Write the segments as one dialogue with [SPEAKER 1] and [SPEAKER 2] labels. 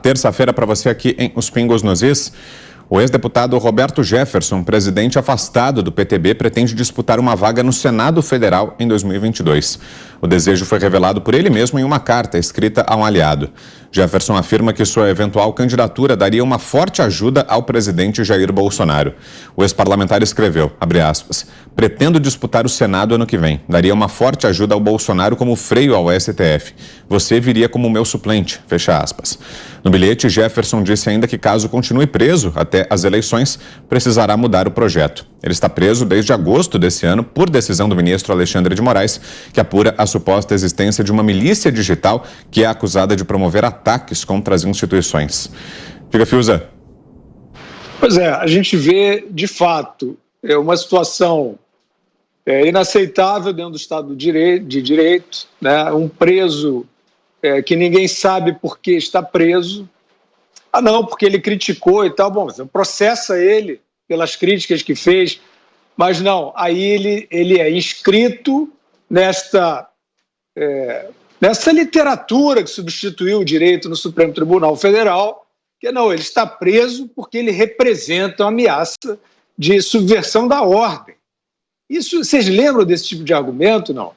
[SPEAKER 1] Terça-feira para você aqui em Os Pingos nos Is. O ex-deputado Roberto Jefferson, presidente afastado do PTB, pretende disputar uma vaga no Senado Federal em 2022. O desejo foi revelado por ele mesmo em uma carta escrita a um aliado. Jefferson afirma que sua eventual candidatura daria uma forte ajuda ao presidente Jair Bolsonaro. O ex-parlamentar escreveu, abre aspas, pretendo disputar o Senado ano que vem. Daria uma forte ajuda ao Bolsonaro como freio ao STF. Você viria como meu suplente, fecha aspas. No bilhete, Jefferson disse ainda que caso continue preso até as eleições, precisará mudar o projeto. Ele está preso desde agosto desse ano por decisão do ministro Alexandre de Moraes, que apura a suposta existência de uma milícia digital que é acusada de promover ataques contra as instituições. Diga, Fiuza.
[SPEAKER 2] Pois é, a gente vê, de fato, uma situação inaceitável dentro do Estado de Direito, né? Um preso que ninguém sabe por que está preso. Ah, não, porque ele criticou e tal. Bom, processa ele pelas críticas que fez, mas não, aí ele é inscrito nessa literatura que substituiu o direito no Supremo Tribunal Federal, que não, ele está preso porque ele representa uma ameaça de subversão da ordem. Isso, vocês lembram desse tipo de argumento? Não.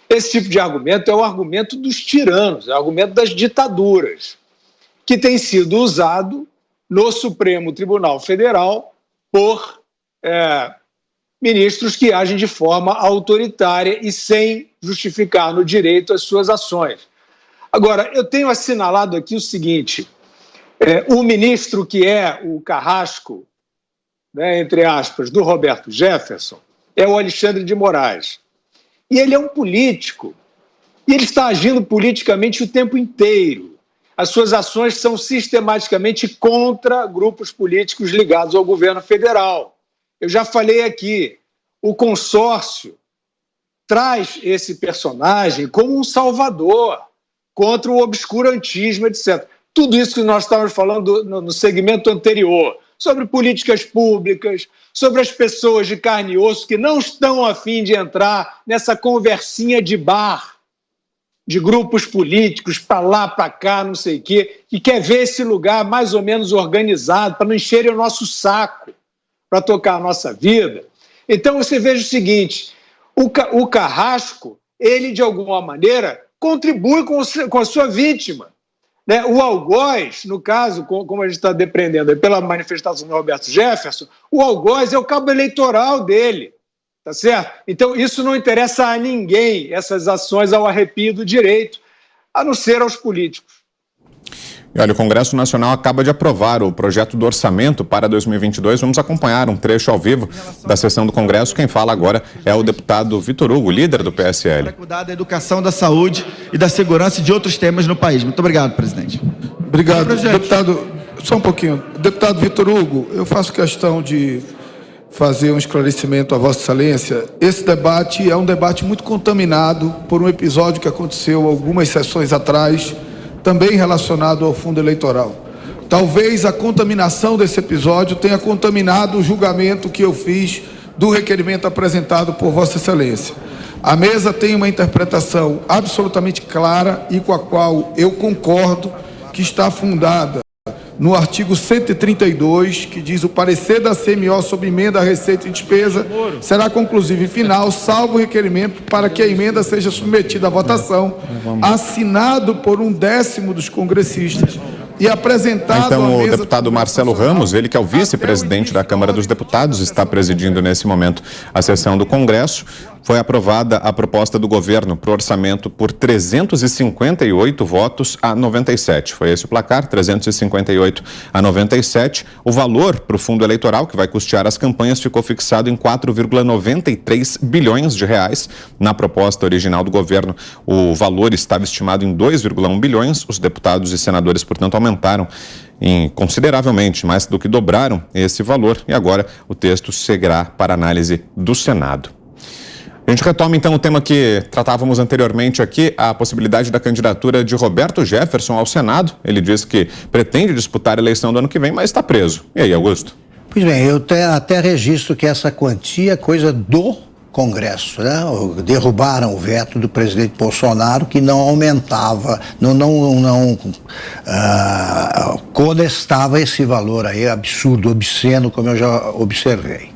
[SPEAKER 2] Esse tipo de argumento é o argumento dos tiranos, é o argumento das ditaduras, que tem sido usado no Supremo Tribunal Federal por ministros que agem de forma autoritária e sem justificar no direito as suas ações. Agora, eu tenho assinalado aqui o seguinte, o ministro que é o carrasco, né, entre aspas, do Roberto Jefferson, é o Alexandre de Moraes. E ele é um político, e ele está agindo politicamente o tempo inteiro. As suas ações são sistematicamente contra grupos políticos ligados ao governo federal. Eu já falei aqui, o consórcio traz esse personagem como um salvador contra o obscurantismo, etc. Tudo isso que nós estávamos falando no segmento anterior, sobre políticas públicas, sobre as pessoas de carne e osso que não estão a fim de entrar nessa conversinha de bar, de grupos políticos, para lá, para cá, não sei o quê, que quer ver esse lugar mais ou menos organizado, para não encherem o nosso saco, para tocar a nossa vida. Então você veja o seguinte, o carrasco, ele de alguma maneira contribui com a sua vítima. Né? O algoz, no caso, como a gente está depreendendo pela manifestação do Roberto Jefferson, o algoz é o cabo eleitoral dele. Tá certo? Então, isso não interessa a ninguém, essas ações ao arrepio do direito, a não ser aos políticos.
[SPEAKER 1] E olha, o Congresso Nacional acaba de aprovar o projeto do orçamento para 2022. Vamos acompanhar um trecho ao vivo da sessão do Congresso. Quem fala agora é o deputado Vitor Hugo, líder do PSL.
[SPEAKER 3] Para cuidar da educação, da saúde e da segurança e de outros temas no país. Muito obrigado, presidente.
[SPEAKER 4] Obrigado, deputado. Só um pouquinho. Deputado Vitor Hugo, eu faço questão de fazer um esclarecimento a Vossa Excelência. Esse debate é um debate muito contaminado por um episódio que aconteceu algumas sessões atrás, também relacionado ao fundo eleitoral. Talvez a contaminação desse episódio tenha contaminado o julgamento que eu fiz do requerimento apresentado por Vossa Excelência. A mesa tem uma interpretação absolutamente clara e com a qual eu concordo, que está fundada no artigo 132, que diz: o parecer da CMO sobre emenda à receita e despesa será conclusivo e final, salvo o requerimento para que a emenda seja submetida à votação, assinado por 1/10 dos congressistas e apresentado
[SPEAKER 1] então, o deputado Marcelo Ramos, ele que é o vice-presidente da Câmara dos Deputados, está presidindo nesse momento a sessão do Congresso. Foi aprovada a proposta do governo para o orçamento por 358 votos a 97. Foi esse o placar, 358 a 97. O valor para o fundo eleitoral, que vai custear as campanhas, ficou fixado em 4,93 bilhões de reais. Na proposta original do governo, o valor estava estimado em 2,1 bilhões. Os deputados e senadores, portanto, aumentaram consideravelmente, mais do que dobraram esse valor. E agora o texto seguirá para análise do Senado. A gente retoma então o tema que tratávamos anteriormente aqui, a possibilidade da candidatura de Roberto Jefferson ao Senado. Ele diz que pretende disputar a eleição do ano que vem, mas está preso. E aí, Augusto?
[SPEAKER 5] Pois bem, eu até registro que essa quantia é coisa do Congresso, né? Derrubaram o veto do presidente Bolsonaro, que não aumentava, não conestava esse valor aí absurdo, obsceno, como eu já observei.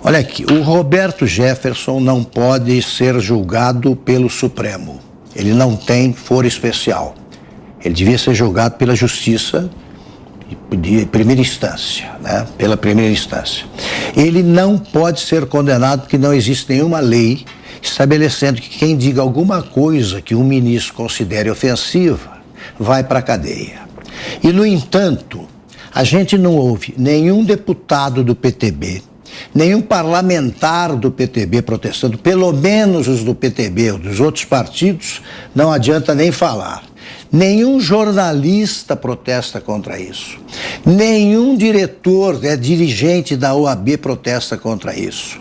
[SPEAKER 5] Olha aqui, o Roberto Jefferson não pode ser julgado pelo Supremo. Ele não tem foro especial. Ele devia ser julgado pela Justiça de primeira instância, né? Pela primeira instância. Ele não pode ser condenado porque não existe nenhuma lei estabelecendo que quem diga alguma coisa que um ministro considere ofensiva vai para a cadeia. E, no entanto, a gente não ouve nenhum deputado do PTB, nenhum parlamentar do PTB protestando, pelo menos os do PTB ou dos outros partidos, não adianta nem falar. Nenhum jornalista protesta contra isso. Nenhum diretor, dirigente da OAB protesta contra isso.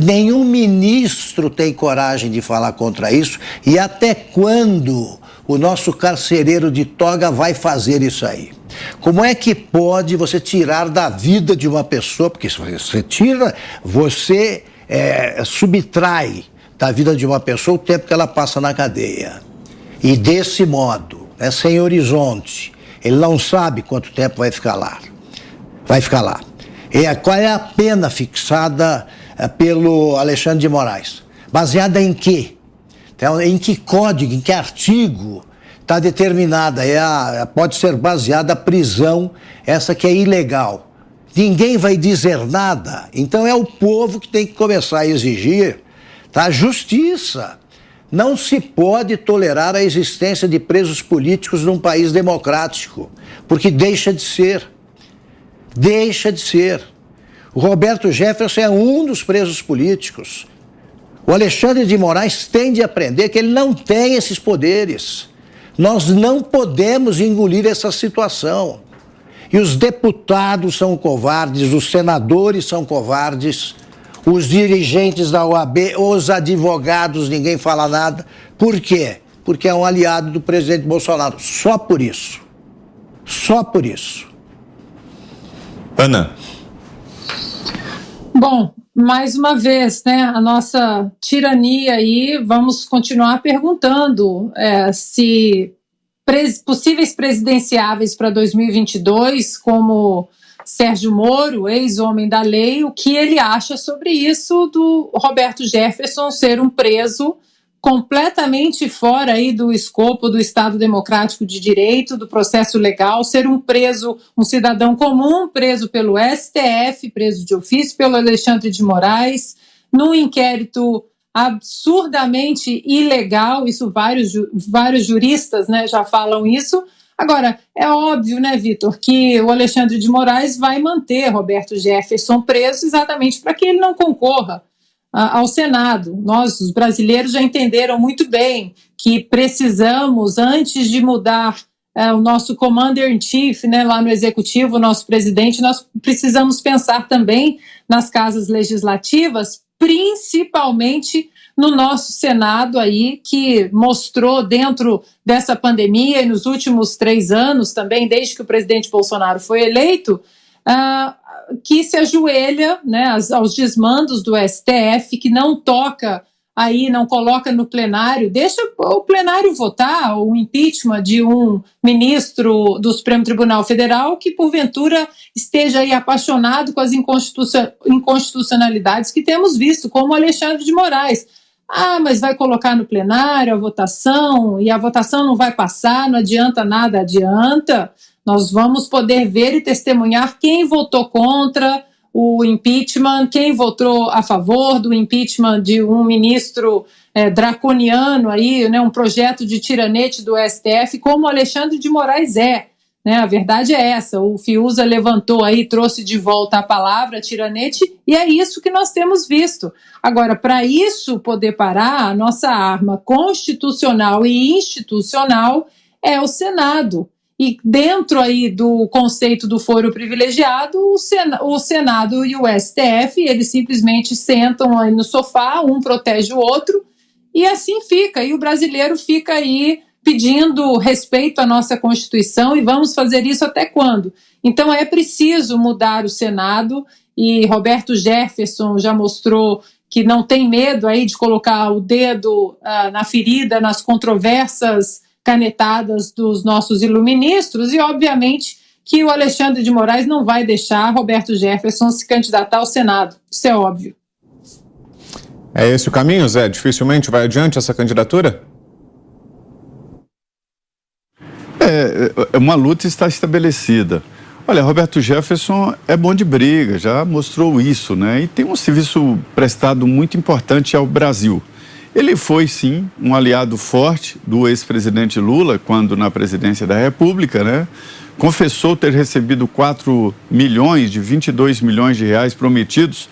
[SPEAKER 5] Nenhum ministro tem coragem de falar contra isso. E até quando o nosso carcereiro de toga vai fazer isso aí? Como é que pode você tirar da vida de uma pessoa, porque se você tira, você subtrai da vida de uma pessoa o tempo que ela passa na cadeia. E desse modo, sem horizonte, ele não sabe quanto tempo vai ficar lá. Qual é a pena fixada pelo Alexandre de Moraes? Baseada em quê? Então, em que código, em que artigo está determinada? Pode ser baseada a prisão, essa que é ilegal. Ninguém vai dizer nada. Então é o povo que tem que começar a exigir, tá? Justiça. Não se pode tolerar a existência de presos políticos num país democrático, porque deixa de ser. Deixa de ser. O Roberto Jefferson é um dos presos políticos. O Alexandre de Moraes tem de aprender que ele não tem esses poderes. Nós não podemos engolir essa situação. E os deputados são covardes, os senadores são covardes, os dirigentes da OAB, os advogados, ninguém fala nada. Por quê? Porque é um aliado do presidente Bolsonaro. Só por isso. Só por isso.
[SPEAKER 1] Ana.
[SPEAKER 6] Bom, mais uma vez, né, a nossa tirania aí, vamos continuar perguntando se possíveis presidenciáveis para 2022, como Sérgio Moro, ex-homem da lei, o que ele acha sobre isso do Roberto Jefferson ser um preso completamente fora aí do escopo do Estado Democrático de Direito, do processo legal, ser um preso, um cidadão comum, preso pelo STF, preso de ofício pelo Alexandre de Moraes, num inquérito absurdamente ilegal, isso vários juristas, né, já falam isso. Agora, é óbvio, né, Vitor, que o Alexandre de Moraes vai manter Roberto Jefferson preso exatamente para que ele não concorra ao Senado. Nós, os brasileiros, já entenderam muito bem que precisamos, antes de mudar o nosso commander-in-chief, né, lá no Executivo, o nosso presidente, nós precisamos pensar também nas casas legislativas, principalmente no nosso Senado aí, que mostrou dentro dessa pandemia e nos últimos 3 anos também, desde que o presidente Bolsonaro foi eleito, que se ajoelha, né, aos desmandos do STF, que não toca aí, não coloca no plenário, deixa o plenário votar o impeachment de um ministro do Supremo Tribunal Federal que, porventura, esteja aí apaixonado com as inconstitucionalidades que temos visto, como Alexandre de Moraes. Mas vai colocar no plenário a votação, e a votação não vai passar, não adianta nada, adianta. Nós vamos poder ver e testemunhar quem votou contra o impeachment, quem votou a favor do impeachment de um ministro draconiano, aí, né, um projeto de tiranete do STF, como o Alexandre de Moraes é. Né, a verdade é essa, o Fiuza levantou aí, trouxe de volta a palavra tiranete, e é isso que nós temos visto. Agora, para isso poder parar, a nossa arma constitucional e institucional é o Senado. E dentro aí do conceito do foro privilegiado, o Senado e o STF, eles simplesmente sentam aí no sofá, um protege o outro, e assim fica. E o brasileiro fica aí pedindo respeito à nossa Constituição, e vamos fazer isso até quando? Então é preciso mudar o Senado, e Roberto Jefferson já mostrou que não tem medo aí de colocar o dedo na ferida, nas controvérsias canetadas dos nossos iluministros, e obviamente que o Alexandre de Moraes não vai deixar Roberto Jefferson se candidatar ao Senado, isso é óbvio.
[SPEAKER 1] É esse o caminho, Zé? Dificilmente vai adiante essa candidatura?
[SPEAKER 7] Uma luta está estabelecida. Olha, Roberto Jefferson é bom de briga, já mostrou isso, né? E tem um serviço prestado muito importante ao Brasil. Ele foi, sim, um aliado forte do ex-presidente Lula, quando na presidência da República, né? Confessou ter recebido 4 milhões de 22 milhões de reais prometidos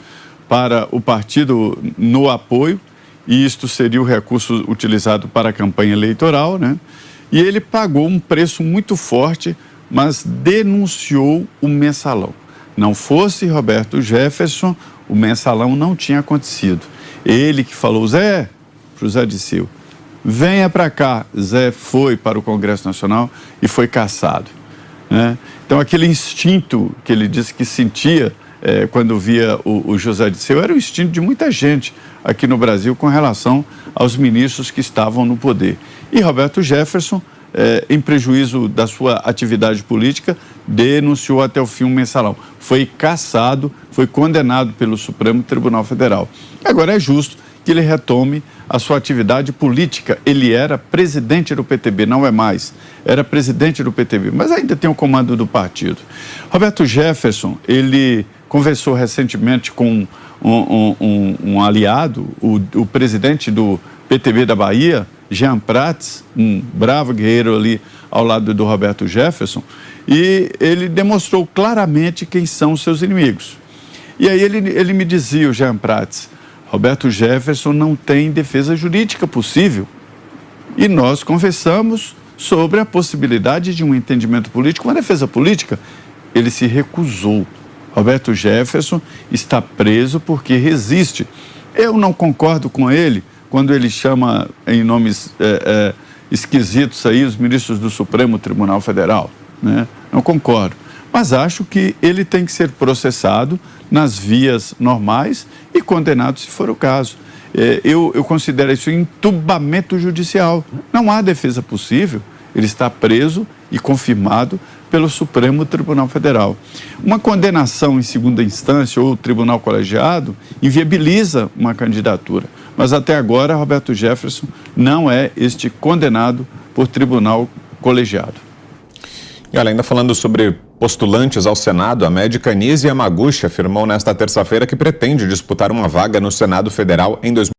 [SPEAKER 7] para o partido no apoio, e isto seria o recurso utilizado para a campanha eleitoral, né? E ele pagou um preço muito forte, mas denunciou o mensalão. Não fosse Roberto Jefferson, o mensalão não tinha acontecido. Ele que falou, Zé, para o Zé Disseu, venha para cá. Zé foi para o Congresso Nacional e foi cassado, né? Então, aquele instinto que ele disse que sentia quando via o José Disseu era o instinto de muita gente aqui no Brasil com relação aos ministros que estavam no poder. E Roberto Jefferson, em prejuízo da sua atividade política, denunciou até o fim um mensalão. Foi cassado, foi condenado pelo Supremo Tribunal Federal. Agora é justo que ele retome a sua atividade política. Ele era presidente do PTB, não é mais. Era presidente do PTB, mas ainda tem o comando do partido. Roberto Jefferson, ele conversou recentemente com um aliado, o presidente do PTB da Bahia, Jean Prats, um bravo guerreiro ali ao lado do Roberto Jefferson, e ele demonstrou claramente quem são os seus inimigos. E aí ele me dizia, o Jean Prats, Roberto Jefferson não tem defesa jurídica possível. E nós conversamos sobre a possibilidade de um entendimento político, uma defesa política. Ele se recusou. Roberto Jefferson está preso porque resiste. Eu não concordo com ele quando ele chama em nomes esquisitos aí os ministros do Supremo Tribunal Federal, né? Não concordo. Mas acho que ele tem que ser processado nas vias normais e condenado se for o caso. Eu considero isso entubamento judicial. Não há defesa possível. Ele está preso e confirmado pelo Supremo Tribunal Federal. Uma condenação em segunda instância ou tribunal colegiado inviabiliza uma candidatura. Mas até agora, Roberto Jefferson não é este condenado por tribunal colegiado.
[SPEAKER 1] E olha, ainda falando sobre postulantes ao Senado, a médica Anísia Yamaguchi afirmou nesta terça-feira que pretende disputar uma vaga no Senado Federal em 2020.